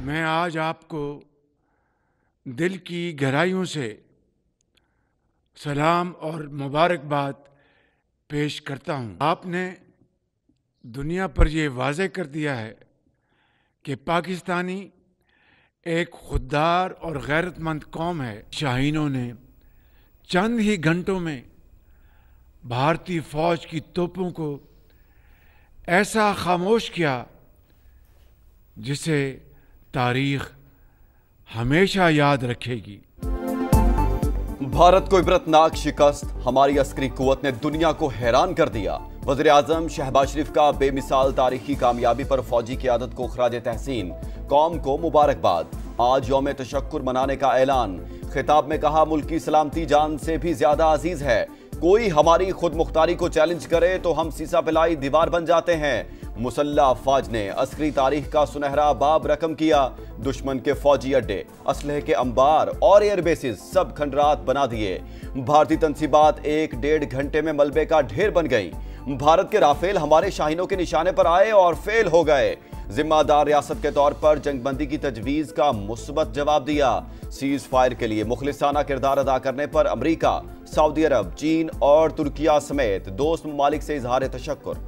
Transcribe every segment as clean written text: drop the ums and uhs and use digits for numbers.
मैं आज आपको दिल की गहराइयों से सलाम और मुबारकबाद पेश करता हूँ। आपने दुनिया पर ये वाज़ेह कर दिया है कि पाकिस्तानी एक खुददार और गैरतमंद कौम है। शाहीनों ने चंद ही घंटों में भारतीय फ़ौज की तोपों को ऐसा खामोश किया जिसे तारीख हमेशा याद रखेगी। भारत को इबरतनाक शिकस्त, हमारी अस्करी कुव्वत ने दुनिया को हैरान कर दिया। वज़ीर आज़म शहबाज शरीफ का बेमिसाल तारीखी कामयाबी पर फौजी क़यादत को खराज तहसीन, कौम को मुबारकबाद। आज यौम तशक्कुर मनाने का ऐलान। खिताब में कहा, मुल्क की सलामती जान से भी ज्यादा अजीज है। कोई हमारी खुद मुख्तारी को चैलेंज करे तो हम सीसा पिलाई दीवार बन जाते हैं। मुसल्लह अफवाज ने अस्करी तारीख का सुनहरा बाब रकम किया। दुश्मन के फौजी अड्डे, असलहे के अंबार और एयरबेसिस सब खंडरात बना दिए। भारतीय तंसीबात 1-1.5 घंटे में मलबे का ढेर बन गई। भारत के राफेल हमारे शाहीनों के निशाने पर आए और फेल हो गए। जिम्मेदार रियासत के तौर पर जंगबंदी की तजवीज का मुस्बत जवाब दिया। सीज फायर के लिए मुखलिसाना किरदार अदा करने पर अमरीका, सऊदी अरब, चीन और तुर्किया समेत दोस्त ममालिक से इजहार तशक्कुर।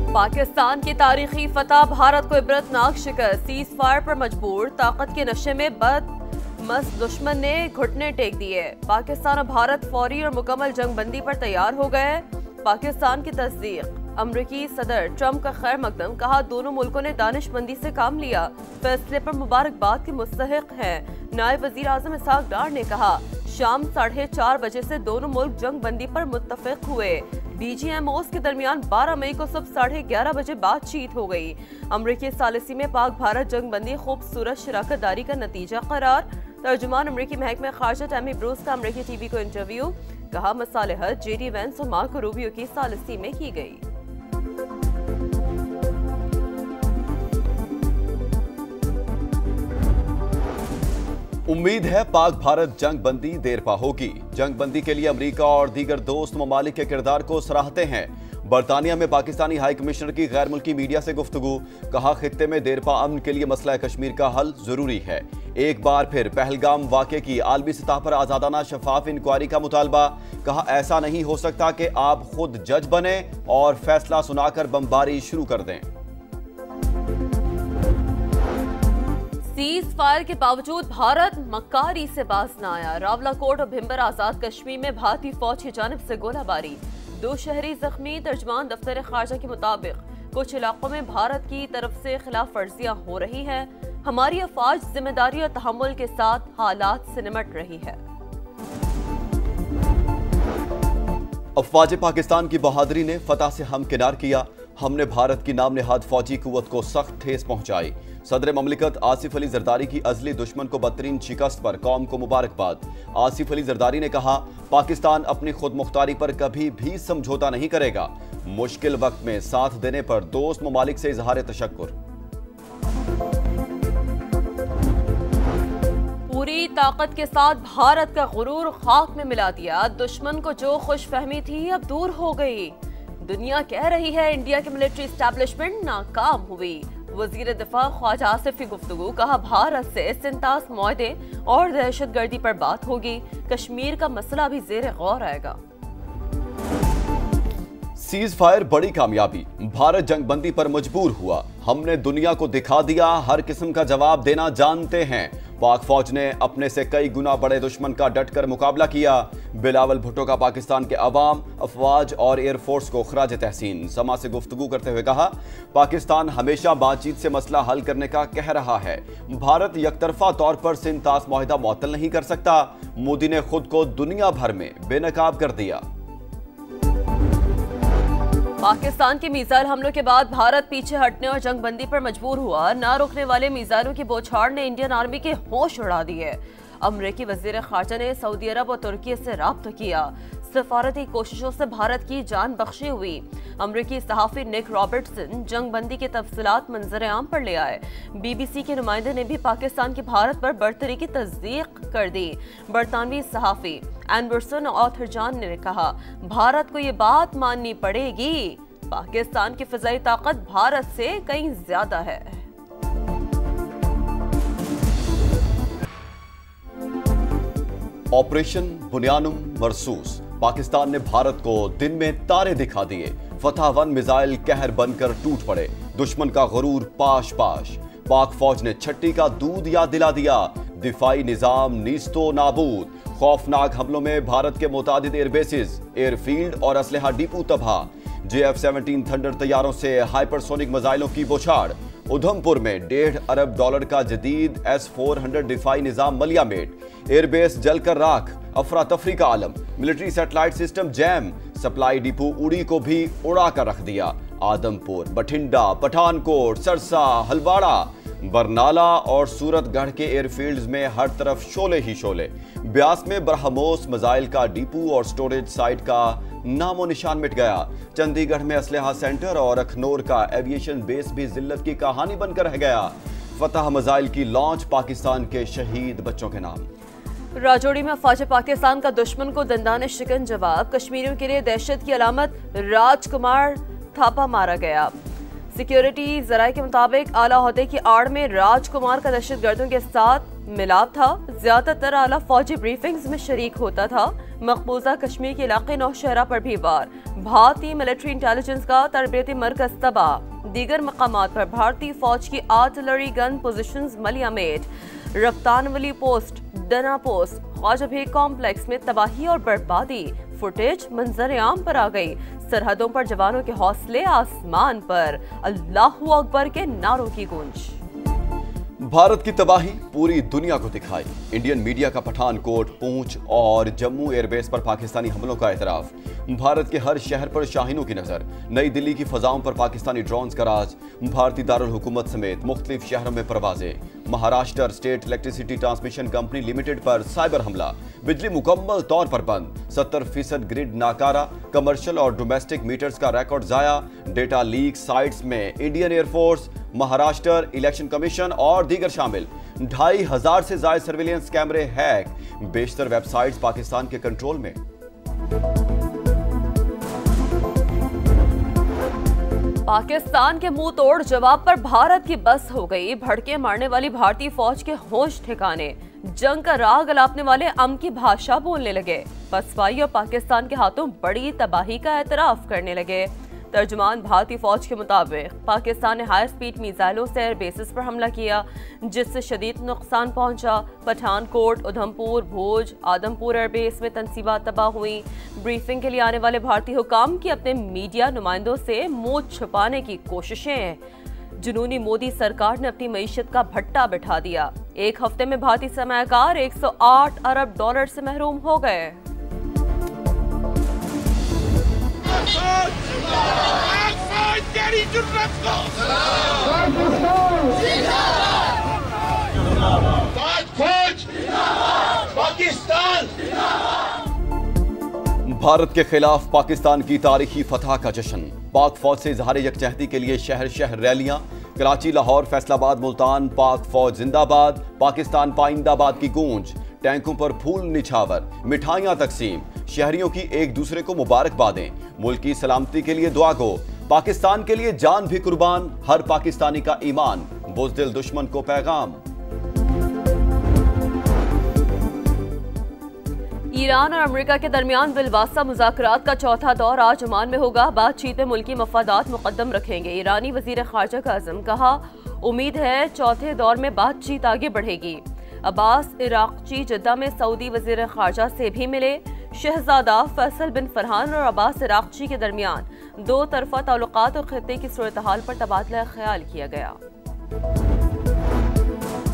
पाकिस्तान की तारीखी फतह, भारत को इबरतनाक शिकस्त। सीज फायर पर मजबूर, ताकत के नशे में बदमस्त दुश्मन ने घुटने टेक दिए। पाकिस्तान और भारत फौरी और मुकम्मल जंगबंदी पर तैयार हो गए। पाकिस्तान की तस्दीक, अमरीकी सदर ट्रंप का खैर मकदम, कहा दोनों मुल्कों ने दानिशमंदी से काम लिया, फैसले पर मुबारकबाद के मुस्तहिक हैं। नायब वजीर आजम इसहाक डार ने कहा, शाम 4:30 बजे से दोनों मुल्क जंगबंदी पर मुत्तफिक हुए। DGMOs के दरमियान 12 मई को सुबह 11:30 बजे बातचीत हो गई। अमरीकी सालिसी में पाक भारत जंगबंदी खूबसूरत शराकत दारी का नतीजा करार। तर्जुमान अमरीकी महकमे खारजा टैमी ब्रूस का अमरीकी TV को इंटरव्यू, कहा मसालेहत JD वेंस और मार्को रूबियो की सालिसी में की गई। उम्मीद है पाक भारत जंग बंदी देरपा होगी। जंग बंदी के लिए अमरीका और दीगर दोस्त ममालिक के किरदार को सराहते हैं। बरतानिया में पाकिस्तानी हाई कमिश्नर की गैर मुल्की मीडिया से गुफ्तगू, कहा खित्ते में देरपा अमन के लिए मसला कश्मीर का हल जरूरी है। एक बार फिर पहलगाम वाक़े की आलमी सतह पर आजादाना शफाफ इंक्वायरी का मुतालबा, कहा ऐसा नहीं हो सकता कि आप खुद जज बने और फैसला सुनाकर बमबारी शुरू कर दें। सीज फायर के बावजूद भारत मक्कारी से बाज न आया। रावलाकोट और भिंबर आजाद कश्मीर में भारतीय फौज की जानिब से गोलाबारी, 2 शहरी जख्मी। तर्जमान दफ्तर खारजा के मुताबिक कुछ इलाकों में भारत की तरफ से खिलाफ वर्जियां हो रही हैं। हमारी अफवाज जिम्मेदारी और तहम्मुल के साथ हालात से निमट रही है। अफवाज पाकिस्तान की बहादुरी ने फतह से हमकिनार किया। हमने भारत की नाम नेहाद फौजी कुव्वत को सख्त ठेस पहुंचाई। सदर ममलिकत आसिफ अली जरदारी की अजली दुश्मन को बदतरीन शिकस्त पर कौम को मुबारकबाद। आसिफ अली जरदारी ने कहा, पाकिस्तान अपनी खुद मुख्तारी पर कभी भी समझौता नहीं करेगा। मुश्किल वक्त में साथ देने पर दोस्त ममालिक से इजहार तशक्कुर। पूरी ताकत के साथ भारत का गुरूर खाक में मिला दिया। दुश्मन को जो खुशफहमी थी अब दूर हो गई। दुनिया कह रही है इंडिया की मिलिट्री एस्टैब्लिशमेंट नाकाम हुई। वजीर दिफा ख्वाजा आसिफ की गुफ्तगू, कहा भारत से सिंतास मुआहदे और दहशतगर्दी पर बात होगी। कश्मीर का मसला भी जेर गौर आएगा। सीज फायर बड़ी कामयाबी, भारत जंगबंदी पर मजबूर हुआ। हमने दुनिया को दिखा दिया हर किस्म का जवाब देना जानते हैं। पाक फौज ने अपने से कई गुना बड़े दुश्मन का डटकर मुकाबला किया। बिलावल भुट्टो का पाकिस्तान के अवाम, अफवाज और एयरफोर्स को खराज तहसीन। समा से गुफ्तगू करते हुए कहा, पाकिस्तान हमेशा बातचीत से मसला हल करने का कह रहा है। भारत यकतरफा तौर पर सिंतास मुआहदा मुअत्तल नहीं कर सकता। मोदी ने खुद को दुनिया भर में बेनकाब कर दिया। पाकिस्तान के मिसाइल हमलों के बाद भारत पीछे हटने और जंगबंदी पर मजबूर हुआ। ना रुकने वाले मिसाइलों की बौछार ने इंडियन आर्मी के होश उड़ा दिए। अमरीकी वजीर खारजा ने सऊदी अरब और तुर्की से राब्ता किया। सफारती कोशिशों से भारत की जान बख्शी हुई। अमरीकी सहाफी निक रॉबर्टसन जंगबंदी के तफसीलात मंजर आम पर ले आए। BBC के नुमाइंदे ने भी पाकिस्तान की भारत पर बरतरी की तस्दीक कर दी। बरतानवी सहाफी एंडरसन ऑथरजान ने कहा, भारत को ये बात माननी पड़ेगी पाकिस्तान की फिजाई ताकत भारत से कहीं ज्यादा है। ऑपरेशन बुनियानुम मरसूस, पाकिस्तान ने भारत को दिन में तारे दिखा दिए। फतह 1 मिसाइल कहर बनकर टूट पड़े। दुश्मन का गुरूर पाश पाश। पाक फौज ने छट्टी का दूध याद दिला दिया। दिफाई निजाम नीस्तो नाबूद। खौफनाक हमलों में भारत के मुतादिद एयरबेसेस, एयरफील्ड और असलहा डिपो तबाह। JF-17 थंडर तैयारों से हाइपरसोनिक मिसाइलों की बौछार। उधमपुर में $1.5 अरब का जदीद S-400 दिफाई निजाम मलियामेट। एयरबेस जलकर राख। अफरा तफरी का आलम। Military satellite system jam. Supply depot Uri को भी उड़ा कर रख दिया। आदमपुर, बठिंडा, पठानकोट, सरसा, हलवाड़ा, बरनाला और सूरतगढ़ के एयरफील्ड्स में हर तरफ शोले ही शोले। ब्यास में ब्रह्मोस मिसाइल का डिपो और स्टोरेज साइट का नामो निशान मिट गया। चंडीगढ़ में असलहा सेंटर और अखनौर का एविएशन बेस भी जिल्लत की कहानी बनकर रह गया। फतह मिसाइल की लॉन्च पाकिस्तान के शहीद बच्चों के नाम। राजौरी में अफवाज पाकिस्तान का दुश्मन को दंदाने शिकन जवाब। कश्मीरियों के लिए दहशत की अलामत राजकुमार थापा मारा गया। सिक्योरिटी जराये के मुताबिक आला ओहदे की आड़ में राजकुमार का दहशतगर्दों के साथ मिलाप था। ज्यादातर आला फौजी ब्रीफिंग्स में शरीक होता था। मकबूजा कश्मीर के इलाके नौशहरा पर भी वार। भारतीय मिलिट्री इंटेलिजेंस का तरबियती मरकज तबाह। दीगर मकामात पर भारतीय फौज की आर्टिलरी गन पोजीशंस मलियामेट। रफ्तानवली पोस्ट, डना पोस्ट, ख्वाजा बेग कॉम्प्लेक्स में तबाही और बर्बादी। फुटेज मंजर आम पर आ गई। सरहदों पर जवानों के हौसले आसमान पर। अल्लाहू अकबर के नारों की गूंज। भारत की तबाही पूरी दुनिया को दिखाई। इंडियन मीडिया का पठानकोट, पूंछ और जम्मू एयरबेस पर पाकिस्तानी हमलों का एतराफ। भारत के हर शहर पर शाहीनों की नजर। नई दिल्ली की फजाओं पर पाकिस्तानी ड्रोन्स का राज। भारतीय दारुल हुकूमत समेत मुख्तलिफ शहरों में परवाजें। Maharashtra state electricity transmission company limited पर साइबर हमला। बिजली मुकम्मल तौर पर बंद। 70% ग्रिड नाकारा। कमर्शियल और डोमेस्टिक मीटर्स का रिकॉर्ड जाया। डेटा लीक साइट्स में Indian air force, Maharashtra election commission और दीगर शामिल। 2500 से ज्यादा सर्विलेंस कैमरे हैक। बेशतर वेबसाइट्स पाकिस्तान के कंट्रोल में। पाकिस्तान के मुंह तोड़ जवाब पर भारत की बस हो गई। भड़के मारने वाली भारतीय फौज के होश ठिकाने। जंग का राग अलापने वाले अम की भाषा बोलने लगे। पसवाई और पाकिस्तान के हाथों बड़ी तबाही का एतराफ करने लगे। तर्जुमान भारतीय फौज के मुताबिक पाकिस्तान ने हाई स्पीड मिसाइलों से एयर बेसिस पर हमला किया, जिससे शदीद नुकसान पहुंचा। पठानकोट, उधमपुर, भोज, आदमपुर एयरबेस में तनसीबात तबाह हुई। ब्रीफिंग के लिए आने वाले भारतीय हुकाम की अपने मीडिया नुमाइंदों से मुंह छुपाने की कोशिशें। जुनूनी मोदी सरकार ने अपनी मईशत का भट्टा बिठा दिया। एक हफ्ते में भारतीय सरमायाकार $108 अरब से महरूम हो गए। भारत के खिलाफ पाकिस्तान की तारीखी फतह का जश्न। पाक फौज से इजहार यकजहती के लिए शहर शहर रैलियां। कराची, लाहौर, फैसलाबाद, मुल्तान पाक फौज जिंदाबाद, पाकिस्तान पाइंदाबाद की गूंज। टैंकों पर फूल निछावर, मिठाइयां तकसीम। शहरियों की एक दूसरे को मुबारकबादें। मुल्क की सलामती के लिए दुआ गो। पाकिस्तान के लिए जान भी कुर्बान। हर पाकिस्तानी का ईमान। बुज़दिल दुश्मन को पैगाम। ईरान और अमेरिका के दरमियान बिलवास्ता मुज़ाकरात का चौथा दौर आज ओमान में होगा। बातचीत में मुल्की मफादात मुकद्दम रखेंगे। ईरानी वज़ीर ख़ारजा का अज़म कहा, उम्मीद है चौथे दौर में बातचीत आगे बढ़ेगी। अब्बास इराक़ची जद्दा में सऊदी वज़ीर ख़ारजा से भी मिले। शहजादा फैसल बिन फरहान और अब्बास इराक़ची के दरमियान दो तरफ़ा ताल्लुकात और खित्ते की सूरत हाल पर तबादला ख्याल किया गया।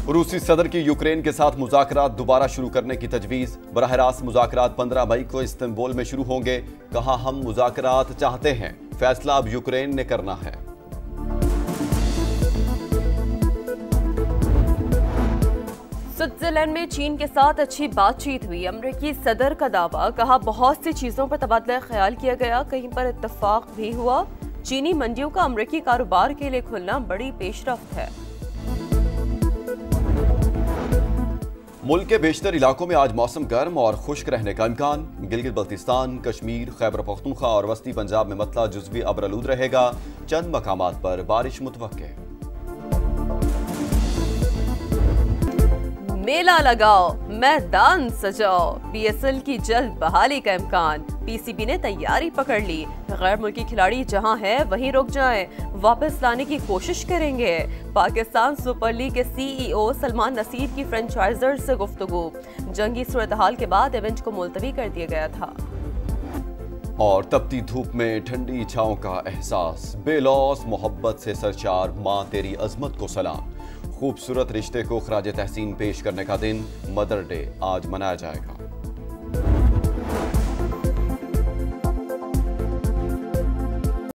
रूसी सदर की यूक्रेन के साथ मुज़ाकरात दोबारा शुरू करने की तजवीज़। बराह रास्त मुज़ाकरात 15 मई को इस्तांबुल में शुरू होंगे। कहा, हम मुज़ाकरात चाहते हैं, फैसला अब यूक्रेन ने करना है। स्विट्जरलैंड में चीन के साथ अच्छी बातचीत हुई। अमेरिकी सदर का दावा, कहा बहुत सी चीजों पर तबादला ख्याल किया गया, कहीं पर इत्तफाक भी हुआ। चीनी मंडियों का अमेरिकी कारोबार के लिए खुलना बड़ी पेशरफ्त है। मुल्क के बेशतर इलाकों में आज मौसम गर्म और खुश्क रहने का इम्कान। गिलगित बल्तिस्तान, कश्मीर, खैबर पख्तूनख्वा और वस्ती पंजाब में मतला जुज़वी अब्रलूद रहेगा। चंद मकामात पर बारिश मुतवक्के। मेला लगाओ, मैदान सजाओ, बीएसएल की जल्द बहाली का इम्कान। पीसीबी ने तैयारी पकड़ ली। गैर मुल्की खिलाड़ी जहां है वहीं रुक जाएं, वापस लाने की कोशिश करेंगे। पाकिस्तान सुपर लीग के सीईओ सलमान नसीर की फ्रेंचाइजर से गुफ्तगू। जंगी सूरत-हाल के बाद इवेंट को मुलतवी कर दिया गया था। और तपती धूप में ठंडी छांव का एहसास, बेलौस मोहब्बत से सरचार माँ तेरी अजमत को सलाम। खूबसूरत रिश्ते को खराज तहसीन पेश करने का दिन मदर डे आज मनाया जाएगा।